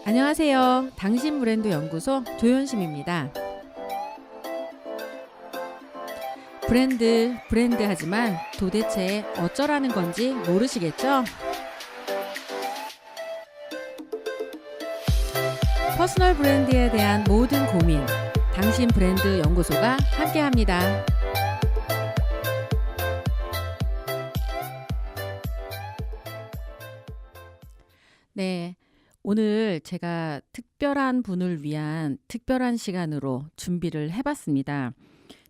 안녕하세요. 당신 브랜드 연구소 조현심입니다. 브랜드 하지만 도대체 어쩌라는 건지 모르시겠죠? 퍼스널 브랜드에 대한 모든 고민, 당신 브랜드 연구소가 함께합니다. 네. 오늘 제가 특별한 분을 위한 특별한 시간으로 준비를 해봤습니다.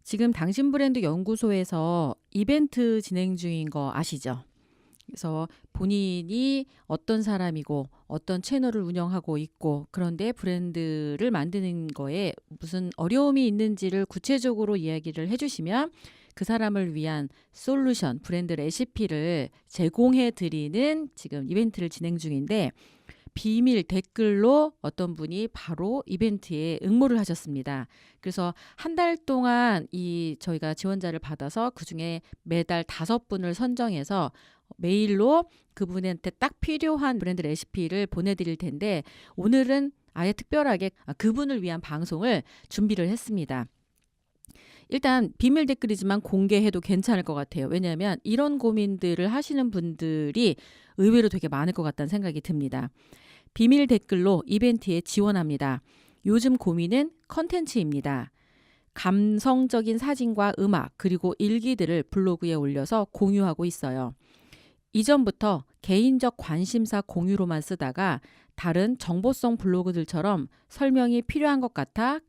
지금 당신 브랜드 연구소에서 이벤트 진행 중인 거 아시죠? 그래서 본인이 어떤 사람이고 어떤 채널을 운영하고 있고 그런데 브랜드를 만드는 거에 무슨 어려움이 있는지를 구체적으로 이야기를 해주시면 그 사람을 위한 솔루션, 브랜드 레시피를 제공해 드리는 지금 이벤트를 진행 중인데 비밀 댓글로 어떤 분이 바로 이벤트에 응모를 하셨습니다. 그래서 한 달 동안 저희가 지원자를 받아서 그중에 매달 5분을 선정해서 메일로 그분한테 딱 필요한 브랜드 레시피를 보내드릴 텐데 오늘은 아예 특별하게 그분을 위한 방송을 준비를 했습니다. 일단 비밀 댓글이지만 공개해도 괜찮을 것 같아요. 왜냐하면 이런 고민들을 하시는 분들이 의외로 되게 많을 것 같다는 생각이 듭니다. 비밀 댓글로 이벤트에 지원합니다. 요즘 고민은 컨텐츠입니다. 감성적인 사진과 음악 그리고 일기들을 블로그에 올려서 공유하고 있어요. 이전부터 개인적 관심사 공유로만 쓰다가 다른 정보성 블로그들처럼 설명이 필요한 것 같아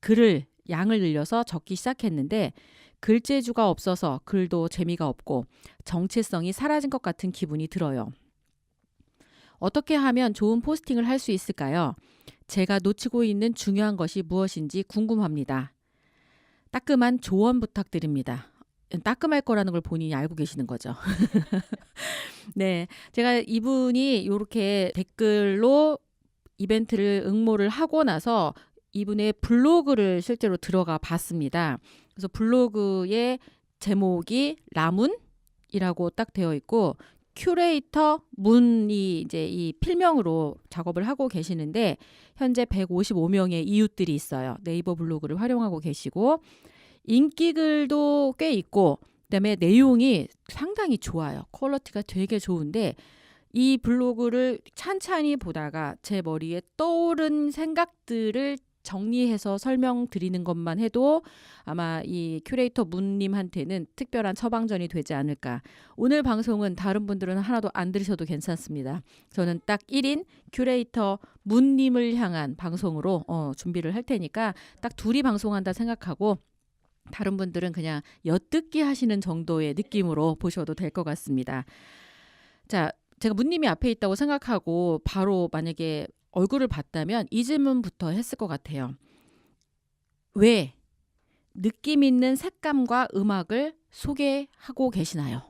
글을 양을 늘려서 적기 시작했는데 글재주가 없어서 글도 재미가 없고 정체성이 사라진 것 같은 기분이 들어요. 어떻게 하면 좋은 포스팅을 할 수 있을까요? 제가 놓치고 있는 중요한 것이 무엇인지 궁금합니다. 따끔한 조언 부탁드립니다. 따끔할 거라는 걸 본인이 알고 계시는 거죠. 네, 제가 이분이 이렇게 댓글로 이벤트를 응모를 하고 나서 이분의 블로그를 실제로 들어가 봤습니다. 그래서 블로그의 제목이 라문이라고 딱 되어 있고 큐레이터 문이 이제 이 필명으로 작업을 하고 계시는데 현재 155명의 이웃들이 있어요. 네이버 블로그를 활용하고 계시고 인기글도 꽤 있고 그다음에 내용이 상당히 좋아요. 퀄리티가 되게 좋은데 이 블로그를 찬찬히 보다가 제 머리에 떠오른 생각들을 정리해서 설명드리는 것만 해도 아마 이 큐레이터 문님한테는 특별한 처방전이 되지 않을까. 오늘 방송은 다른 분들은 하나도 안 들으셔도 괜찮습니다. 저는 딱 1인 큐레이터 문님을 향한 방송으로 준비를 할 테니까 딱 둘이 방송한다 생각하고 다른 분들은 그냥 엿듣기 하시는 정도의 느낌으로 보셔도 될 것 같습니다. 자, 제가 문님이 앞에 있다고 생각하고 바로 만약에 얼굴을 봤다면 이 질문부터 했을 것 같아요. 왜 느낌 있는 색감과 음악을 소개하고 계시나요?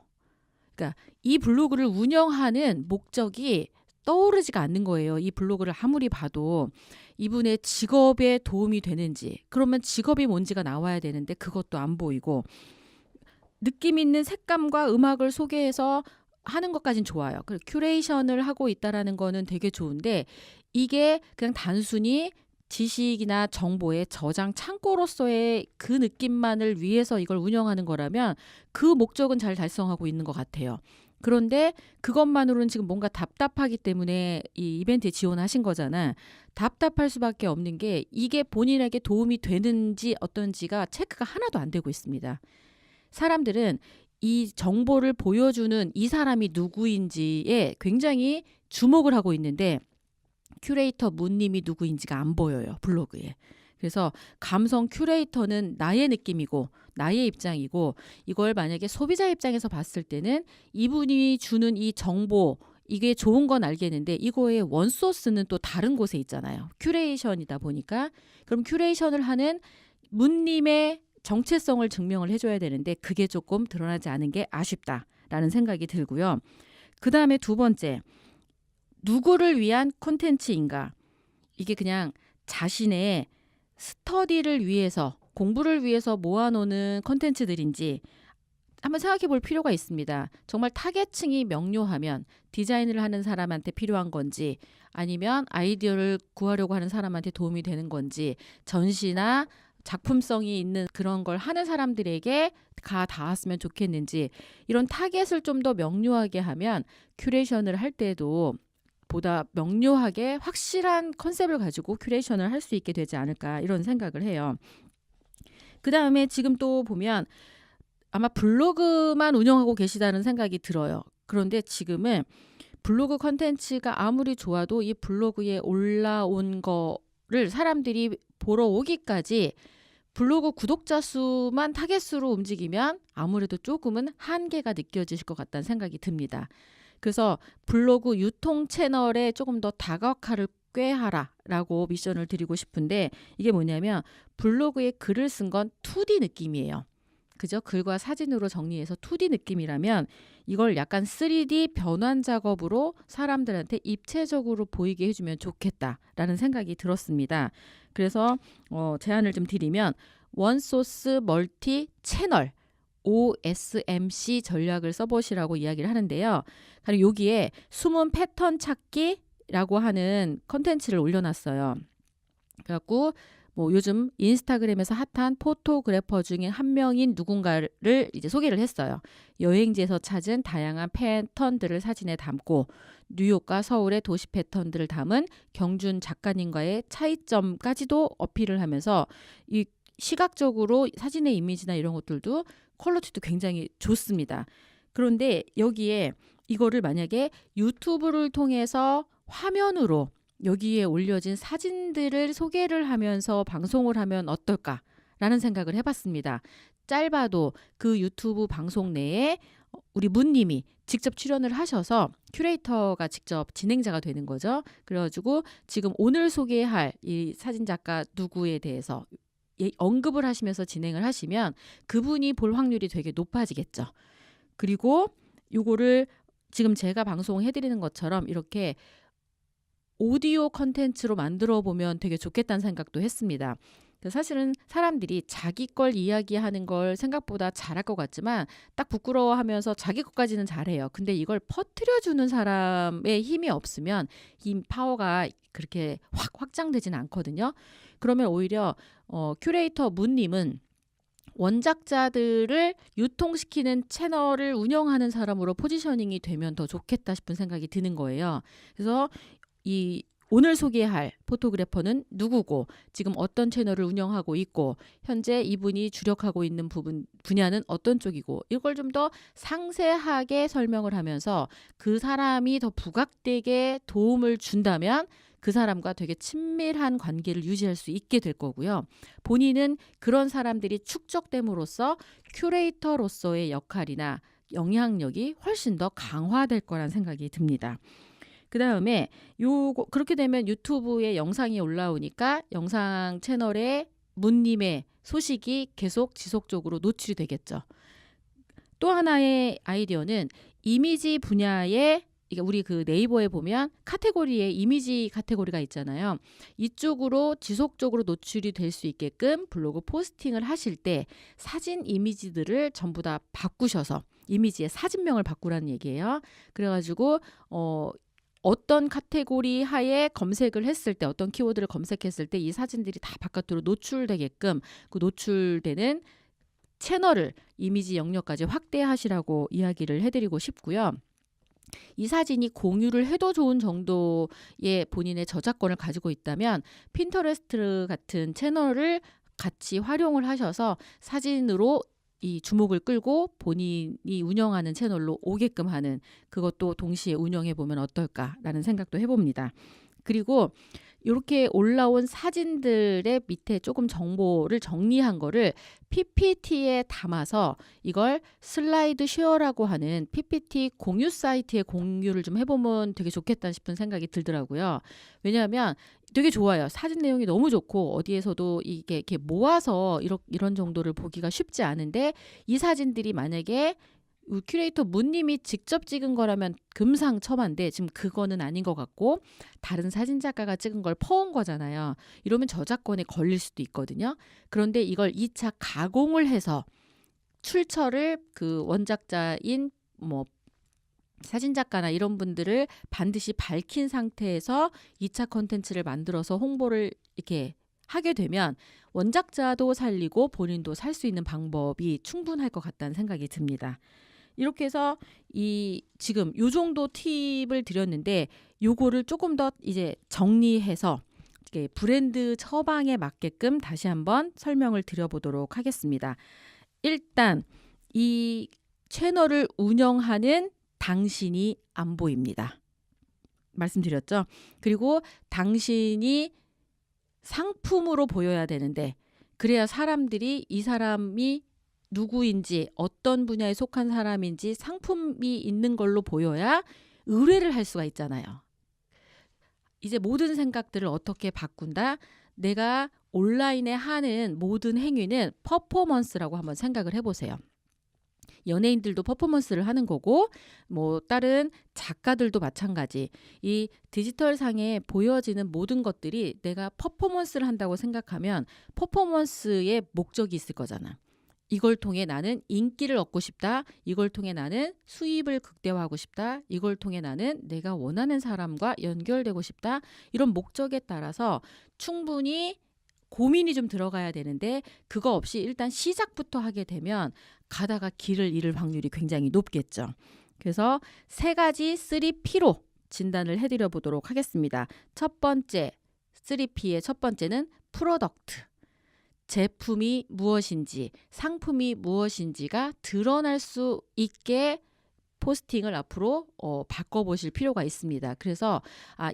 그러니까 이 블로그를 운영하는 목적이 떠오르지가 않는 거예요. 이 블로그를 아무리 봐도 이분의 직업에 도움이 되는지 그러면 직업이 뭔지가 나와야 되는데 그것도 안 보이고 느낌 있는 색감과 음악을 소개해서 하는 것까진 좋아요. 그리고 큐레이션을 하고 있다라는 거는 되게 좋은데 이게 그냥 단순히 지식이나 정보의 저장 창고로서의 그 느낌만을 위해서 이걸 운영하는 거라면 그 목적은 잘 달성하고 있는 것 같아요. 그런데 그것만으로는 지금 뭔가 답답하기 때문에 이 이벤트에 지원하신 거잖아. 답답할 수밖에 없는 게 이게 본인에게 도움이 되는지 어떤지가 체크가 하나도 안 되고 있습니다. 사람들은 이 정보를 보여주는 이 사람이 누구인지에 굉장히 주목을 하고 있는데 큐레이터 문님이 누구인지가 안 보여요. 블로그에. 그래서 감성 큐레이터는 나의 느낌이고 나의 입장이고 이걸 만약에 소비자 입장에서 봤을 때는 이분이 주는 이 정보 이게 좋은 건 알겠는데 이거의 원소스는 또 다른 곳에 있잖아요. 큐레이션이다 보니까 그럼 큐레이션을 하는 문님의 정체성을 증명을 해줘야 되는데 그게 조금 드러나지 않은 게 아쉽다라는 생각이 들고요. 그 다음에 두 번째, 누구를 위한 콘텐츠인가? 이게 그냥 자신의 스터디를 위해서 공부를 위해서 모아놓는 콘텐츠들인지 한번 생각해 볼 필요가 있습니다. 정말 타겟층이 명료하면 디자인을 하는 사람한테 필요한 건지 아니면 아이디어를 구하려고 하는 사람한테 도움이 되는 건지 전시나 작품성이 있는 그런 걸 하는 사람들에게 가 닿았으면 좋겠는지 이런 타겟을 좀 더 명료하게 하면 큐레이션을 할 때도 보다 명료하게 확실한 컨셉을 가지고 큐레이션을 할 수 있게 되지 않을까 이런 생각을 해요. 그 다음에 지금 또 보면 아마 블로그만 운영하고 계시다는 생각이 들어요. 그런데 지금은 블로그 컨텐츠가 아무리 좋아도 이 블로그에 올라온 거를 사람들이 보러 오기까지 블로그 구독자 수만 타겟으로 움직이면 아무래도 조금은 한계가 느껴지실 것 같다는 생각이 듭니다. 그래서 블로그 유통 채널에 조금 더 다각화를 꾀하라라고 미션을 드리고 싶은데 이게 뭐냐면 블로그에 글을 쓴 건 2D 느낌이에요. 그죠? 글과 사진으로 정리해서 2D 느낌이라면 이걸 약간 3D 변환 작업으로 사람들한테 입체적으로 보이게 해주면 좋겠다라는 생각이 들었습니다. 그래서 제안을 좀 드리면 원소스 멀티 채널 OSMC 전략을 써보시라고 이야기를 하는데요. 그리고 여기에 숨은 패턴 찾기라고 하는 컨텐츠를 올려놨어요. 그래갖고 뭐 요즘 인스타그램에서 핫한 포토그래퍼 중에 한 명인 누군가를 이제 소개를 했어요. 여행지에서 찾은 다양한 패턴들을 사진에 담고 뉴욕과 서울의 도시 패턴들을 담은 경준 작가님과의 차이점까지도 어필을 하면서 이 시각적으로 사진의 이미지나 이런 것들도 퀄리티도 굉장히 좋습니다. 그런데 여기에 이거를 만약에 유튜브를 통해서 화면으로 여기에 올려진 사진들을 소개를 하면서 방송을 하면 어떨까라는 생각을 해봤습니다. 짧아도 그 유튜브 방송 내에 우리 문님이 직접 출연을 하셔서 큐레이터가 직접 진행자가 되는 거죠. 그래가지고 지금 오늘 소개할 이 사진작가 누구에 대해서 언급을 하시면서 진행을 하시면 그분이 볼 확률이 되게 높아지겠죠. 그리고 요거를 지금 제가 방송해드리는 것처럼 이렇게 오디오 컨텐츠로 만들어 보면 되게 좋겠다는 생각도 했습니다. 사실은 사람들이 자기 걸 이야기하는 걸 생각보다 잘할 것 같지만 딱 부끄러워하면서 자기 것까지는 잘해요. 근데 이걸 퍼뜨려주는 사람의 힘이 없으면 이 파워가 그렇게 확 확장되지는 않거든요. 그러면 오히려 큐레이터 문님은 원작자들을 유통시키는 채널을 운영하는 사람으로 포지셔닝이 되면 더 좋겠다 싶은 생각이 드는 거예요. 그래서 이 오늘 소개할 포토그래퍼는 누구고 지금 어떤 채널을 운영하고 있고 현재 이분이 주력하고 있는 분야는 어떤 쪽이고 이걸 좀 더 상세하게 설명을 하면서 그 사람이 더 부각되게 도움을 준다면 그 사람과 되게 친밀한 관계를 유지할 수 있게 될 거고요. 본인은 그런 사람들이 축적됨으로써 큐레이터로서의 역할이나 영향력이 훨씬 더 강화될 거란 생각이 듭니다. 그 다음에 그렇게 되면 유튜브에 영상이 올라오니까 영상 채널에 문님의 소식이 계속 지속적으로 노출이 되겠죠. 또 하나의 아이디어는 이미지 분야에 우리 그 네이버에 보면 카테고리에 이미지 카테고리가 있잖아요. 이쪽으로 지속적으로 노출이 될 수 있게끔 블로그 포스팅을 하실 때 사진 이미지들을 전부 다 바꾸셔서 이미지의 사진명을 바꾸라는 얘기예요. 그래가지고 어떤 카테고리 하에 검색을 했을 때 어떤 키워드를 검색했을 때 이 사진들이 다 바깥으로 노출되게끔 그 노출되는 채널을 이미지 영역까지 확대하시라고 이야기를 해드리고 싶고요. 이 사진이 공유를 해도 좋은 정도의 본인의 저작권을 가지고 있다면 핀터레스트 같은 채널을 같이 활용을 하셔서 사진으로 이 주목을 끌고 본인이 운영하는 채널로 오게끔 하는 그것도 동시에 운영해 보면 어떨까라는 생각도 해봅니다. 그리고 이렇게 올라온 사진들의 밑에 조금 정보를 정리한 거를 PPT에 담아서 이걸 슬라이드 쉐어라고 하는 PPT 공유 사이트에 공유를 좀 해보면 되게 좋겠다 싶은 생각이 들더라고요. 왜냐하면 되게 좋아요. 사진 내용이 너무 좋고 어디에서도 이게 이렇게 모아서 이런 정도를 보기가 쉽지 않은데 이 사진들이 만약에 큐레이터 문님이 직접 찍은 거라면 금상첨화인데 지금 그거는 아닌 것 같고 다른 사진작가가 찍은 걸 퍼온 거잖아요. 이러면 저작권에 걸릴 수도 있거든요. 그런데 이걸 2차 가공을 해서 출처를 그 원작자인 뭐 사진작가나 이런 분들을 반드시 밝힌 상태에서 2차 콘텐츠를 만들어서 홍보를 이렇게 하게 되면 원작자도 살리고 본인도 살 수 있는 방법이 충분할 것 같다는 생각이 듭니다. 이렇게 해서 지금 요 정도 팁을 드렸는데 요거를 조금 더 이제 정리해서 이렇게 브랜드 처방에 맞게끔 다시 한번 설명을 드려보도록 하겠습니다. 일단 이 채널을 운영하는 당신이 안 보입니다. 말씀드렸죠? 그리고 당신이 상품으로 보여야 되는데 그래야 사람들이 이 사람이 누구인지 어떤 분야에 속한 사람인지 상품이 있는 걸로 보여야 의뢰를 할 수가 있잖아요. 이제 모든 생각들을 어떻게 바꾼다? 내가 온라인에 하는 모든 행위는 퍼포먼스라고 한번 생각을 해보세요. 연예인들도 퍼포먼스를 하는 거고 뭐 다른 작가들도 마찬가지. 이 디지털 상에 보여지는 모든 것들이 내가 퍼포먼스를 한다고 생각하면 퍼포먼스의 목적이 있을 거잖아. 이걸 통해 나는 인기를 얻고 싶다. 이걸 통해 나는 수입을 극대화하고 싶다. 이걸 통해 나는 내가 원하는 사람과 연결되고 싶다. 이런 목적에 따라서 충분히 고민이 좀 들어가야 되는데 그거 없이 일단 시작부터 하게 되면 가다가 길을 잃을 확률이 굉장히 높겠죠. 그래서 3가지 3P로 진단을 해드려 보도록 하겠습니다. 첫 번째 3P의 첫 번째는 프로덕트. 제품이 무엇인지 상품이 무엇인지가 드러날 수 있게 포스팅을 앞으로 바꿔보실 필요가 있습니다. 그래서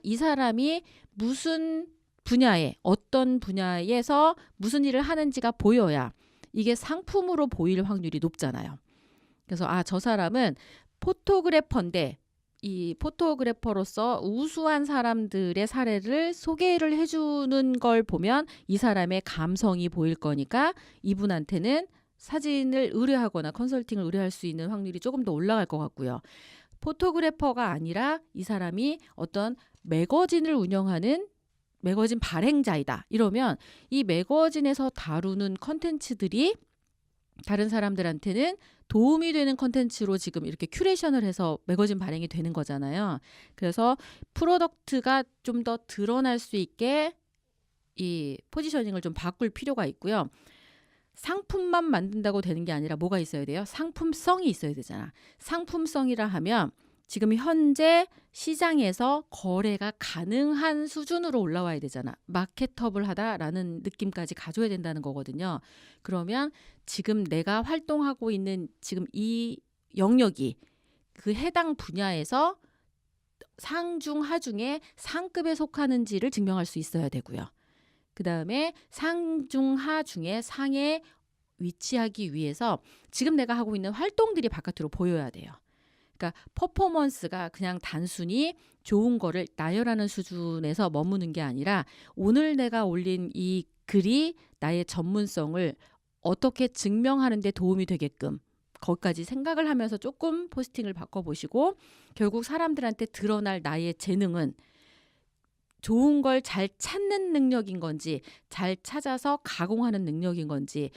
이 사람이 무슨 분야에 어떤 분야에서 무슨 일을 하는지가 보여야 이게 상품으로 보일 확률이 높잖아요. 그래서 저 사람은 포토그래퍼인데 이 포토그래퍼로서 우수한 사람들의 사례를 소개를 해주는 걸 보면 이 사람의 감성이 보일 거니까 이분한테는 사진을 의뢰하거나 컨설팅을 의뢰할 수 있는 확률이 조금 더 올라갈 것 같고요. 포토그래퍼가 아니라 이 사람이 어떤 매거진을 운영하는 매거진 발행자이다. 이러면 이 매거진에서 다루는 컨텐츠들이 다른 사람들한테는 도움이 되는 컨텐츠로 지금 이렇게 큐레이션을 해서 매거진 발행이 되는 거잖아요. 그래서 프로덕트가 좀 더 드러날 수 있게 이 포지셔닝을 좀 바꿀 필요가 있고요. 상품만 만든다고 되는 게 아니라 뭐가 있어야 돼요? 상품성이 있어야 되잖아. 상품성이라 하면 지금 현재 시장에서 거래가 가능한 수준으로 올라와야 되잖아. 마케터블하다라는 느낌까지 가져야 된다는 거거든요. 그러면 지금 내가 활동하고 있는 지금 이 영역이 그 해당 분야에서 상중 하중에 상급에 속하는지를 증명할 수 있어야 되고요. 그 다음에 상중 하중에 상에 위치하기 위해서 지금 내가 하고 있는 활동들이 바깥으로 보여야 돼요. 그러니까 퍼포먼스가 그냥 단순히 좋은 거를 나열하는 수준에서 머무는 게 아니라 오늘 내가 올린 이 글이 나의 전문성을 어떻게 증명하는 데 도움이 되게끔 거기까지 생각을 하면서 조금 포스팅을 바꿔보시고 결국 사람들한테 드러날 나의 재능은 좋은 걸 잘 찾는 능력인 건지 잘 찾아서 가공하는 능력인 건지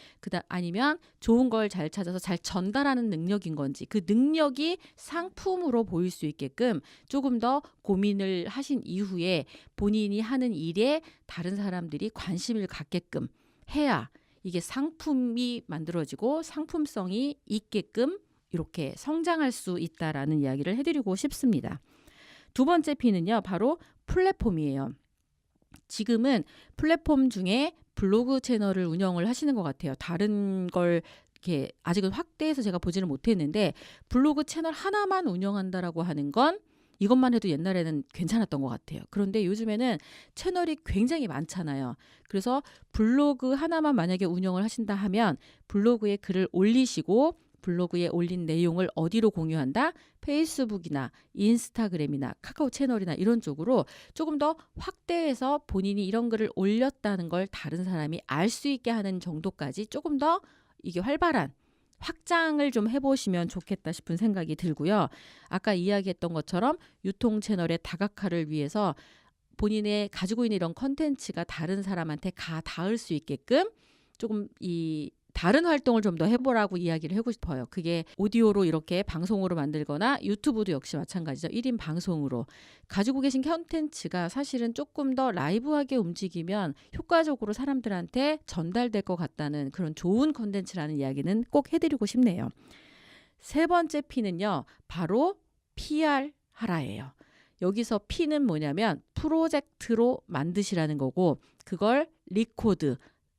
아니면 좋은 걸 잘 찾아서 잘 전달하는 능력인 건지 그 능력이 상품으로 보일 수 있게끔 조금 더 고민을 하신 이후에 본인이 하는 일에 다른 사람들이 관심을 갖게끔 해야 이게 상품이 만들어지고 상품성이 있게끔 이렇게 성장할 수 있다라는 이야기를 해드리고 싶습니다. 두 번째 P는요, 바로 플랫폼이에요. 지금은 플랫폼 중에 블로그 채널을 운영을 하시는 것 같아요. 다른 걸 이렇게 아직은 확대해서 제가 보지는 못했는데 블로그 채널 하나만 운영한다라고 하는 건 이것만 해도 옛날에는 괜찮았던 것 같아요. 그런데 요즘에는 채널이 굉장히 많잖아요. 그래서 블로그 하나만 만약에 운영을 하신다 하면 블로그에 글을 올리시고 블로그에 올린 내용을 어디로 공유한다? 페이스북이나 인스타그램이나 카카오 채널이나 이런 쪽으로 조금 더 확대해서 본인이 이런 글을 올렸다는 걸 다른 사람이 알 수 있게 하는 정도까지 조금 더 이게 활발한 확장을 좀 해보시면 좋겠다 싶은 생각이 들고요. 아까 이야기했던 것처럼 유통 채널의 다각화를 위해서 본인의 가지고 있는 이런 컨텐츠가 다른 사람한테 닿을 수 있게끔 조금 이 다른 활동을 좀 더 해보라고 이야기를 하고 싶어요. 그게 오디오로 이렇게 방송으로 만들거나 유튜브도 역시 마찬가지죠. 1인 방송으로. 가지고 계신 컨텐츠가 사실은 조금 더 라이브하게 움직이면 효과적으로 사람들한테 전달될 것 같다는 그런 좋은 컨텐츠라는 이야기는 꼭 해드리고 싶네요. 세 번째 P는요. 바로 PR 하라예요. 여기서 P는 뭐냐면 프로젝트로 만드시라는 거고 그걸 리코드,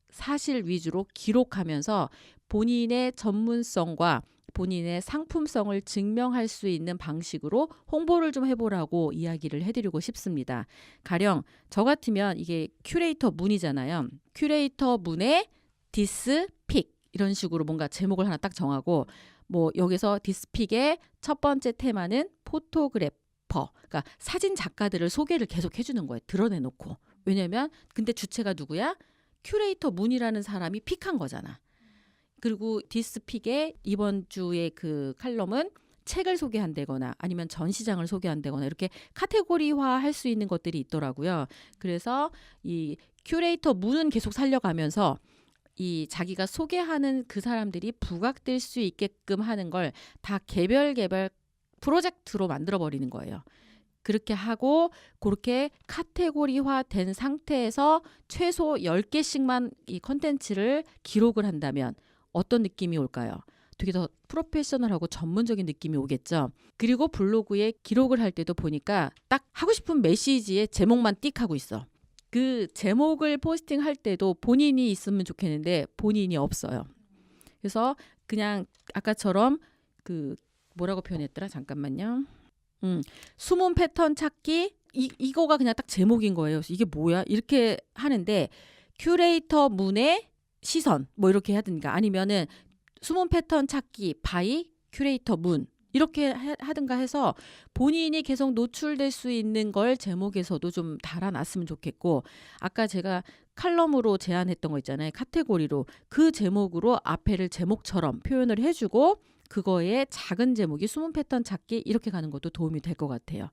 사실 위주로 기록하면서 본인의 전문성과 본인의 상품성을 증명할 수 있는 방식으로 홍보를 좀 해보라고 이야기를 해드리고 싶습니다. 가령 저 같으면 이게 큐레이터 문이잖아요. 큐레이터 문에 디스픽 이런 식으로 뭔가 제목을 하나 딱 정하고 뭐 여기서 디스픽의 첫 번째 테마는 포토그래퍼, 그러니까 사진 작가들을 소개를 계속 해주는 거예요. 드러내놓고. 왜냐면 근데 주체가 누구야? 큐레이터 문이라는 사람이 픽한 거잖아. 그리고 디스픽의 이번 주의 그 칼럼은 책을 소개한다거나 아니면 전시장을 소개한다거나 이렇게 카테고리화 할 수 있는 것들이 있더라고요. 그래서 이 큐레이터 문은 계속 살려가면서 이 자기가 소개하는 그 사람들이 부각될 수 있게끔 하는 걸 다 개별 프로젝트로 만들어버리는 거예요. 그렇게 하고 그렇게 카테고리화 된 상태에서 최소 10개씩만 이 컨텐츠를 기록을 한다면 어떤 느낌이 올까요? 되게 더 프로페셔널하고 전문적인 느낌이 오겠죠. 그리고 블로그에 기록을 할 때도 보니까 딱 하고 싶은 메시지의 제목만 띡 하고 있어. 그 제목을 포스팅할 때도 본인이 있으면 좋겠는데 본인이 없어요. 그래서 그냥 아까처럼 그 뭐라고 표현했더라? 잠깐만요. 숨은 패턴 찾기 이거가 그냥 딱 제목인 거예요. 이게 뭐야? 이렇게 하는데 큐레이터 문의 시선 뭐 이렇게 하든가 아니면은 숨은 패턴 찾기 바이 큐레이터 문 이렇게 하든가 해서 본인이 계속 노출될 수 있는 걸 제목에서도 좀 달아놨으면 좋겠고 아까 제가 칼럼으로 제안했던 거 있잖아요. 카테고리로 그 제목으로 앞에를 제목처럼 표현을 해주고 그거에 작은 제목이 숨은 패턴 찾기 이렇게 가는 것도 도움이 될 것 같아요.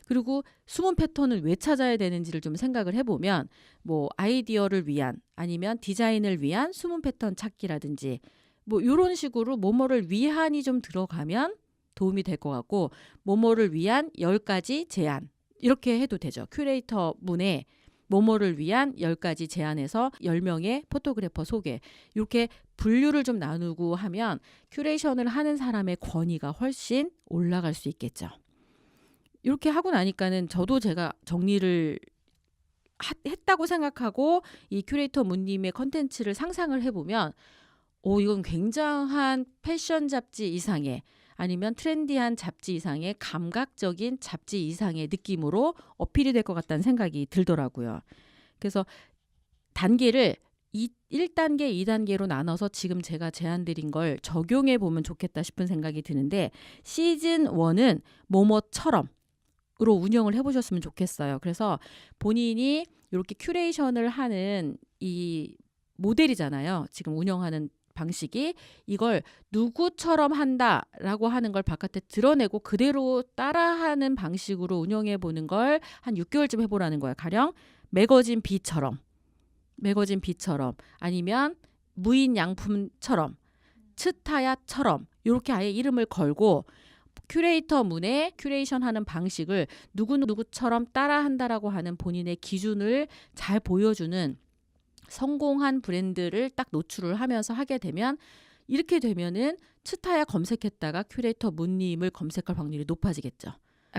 그리고 숨은 패턴을 왜 찾아야 되는지를 좀 생각을 해보면 뭐 아이디어를 위한 아니면 디자인을 위한 숨은 패턴 찾기라든지 뭐 이런 식으로 뭐뭐를 위한이 좀 들어가면 도움이 될 것 같고 뭐뭐를 위한 10가지 제안 이렇게 해도 되죠. 큐레이터 문에 뭐뭐를 위한 10가지 제안에서 10명의 포토그래퍼 소개 이렇게 분류를 좀 나누고 하면 큐레이션을 하는 사람의 권위가 훨씬 올라갈 수 있겠죠. 이렇게 하고 나니까는 저도 제가 정리를 했다고 생각하고 이 큐레이터 문님의 컨텐츠를 상상을 해보면 이건 굉장한 패션 잡지 이상의 아니면 트렌디한 잡지 이상의 감각적인 잡지 이상의 느낌으로 어필이 될 것 같다는 생각이 들더라고요. 그래서 단계를 1단계, 2단계로 나눠서 지금 제가 제안드린 걸 적용해 보면 좋겠다 싶은 생각이 드는데 시즌 1은 뭐뭐처럼으로 운영을 해보셨으면 좋겠어요. 그래서 본인이 이렇게 큐레이션을 하는 이 모델이잖아요. 지금 운영하는 방식이 이걸 누구처럼 한다라고 하는 걸 바깥에 드러내고 그대로 따라하는 방식으로 운영해 보는 걸 한 6개월쯤 해보라는 거야. 가령 매거진 B처럼 아니면 무인 양품처럼 츠타야처럼 이렇게 아예 이름을 걸고 큐레이터 문에 큐레이션하는 방식을 누구누구처럼 따라한다라고 하는 본인의 기준을 잘 보여주는 성공한 브랜드를 딱 노출을 하면서 하게 되면 이렇게 되면은 츠타야 검색했다가 큐레이터 문님을 검색할 확률이 높아지겠죠.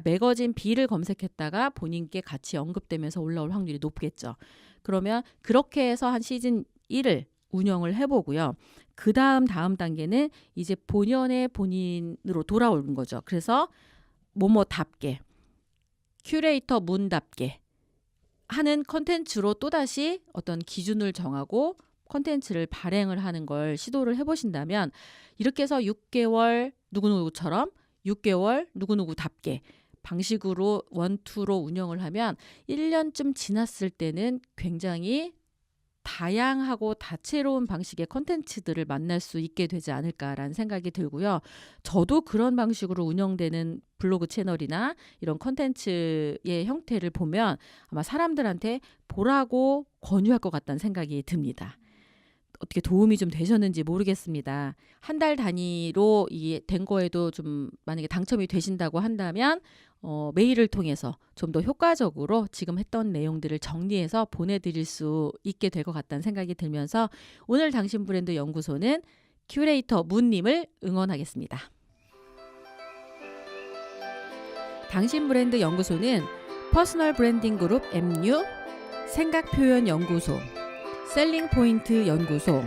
매거진 B를 검색했다가 본인께 같이 언급되면서 올라올 확률이 높겠죠. 그러면 그렇게 해서 한 시즌 1을 운영을 해보고요. 그 다음 단계는 이제 본연의 본인으로 돌아오는 거죠. 그래서 뭐뭐답게 큐레이터 문답게 하는 컨텐츠로 또다시 어떤 기준을 정하고 컨텐츠를 발행을 하는 걸 시도를 해보신다면 이렇게 해서 6개월 누구누구처럼 6개월 누구누구답게 방식으로 1, 2로 운영을 하면 1년쯤 지났을 때는 굉장히 다양하고 다채로운 방식의 컨텐츠들을 만날 수 있게 되지 않을까라는 생각이 들고요. 저도 그런 방식으로 운영되는 블로그 채널이나 이런 컨텐츠의 형태를 보면 아마 사람들한테 보라고 권유할 것 같다는 생각이 듭니다. 어떻게 도움이 좀 되셨는지 모르겠습니다. 한 달 단위로 이 된 거에도 좀 만약에 당첨이 되신다고 한다면 메일을 통해서 좀 더 효과적으로 지금 했던 내용들을 정리해서 보내드릴 수 있게 될 것 같다는 생각이 들면서 오늘 당신 브랜드 연구소는 큐레이터 문님을 응원하겠습니다. 당신 브랜드 연구소는 퍼스널 브랜딩 그룹 MU, 생각표현 연구소, 셀링 포인트 연구소,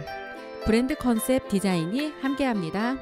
브랜드 컨셉 디자인이 함께합니다.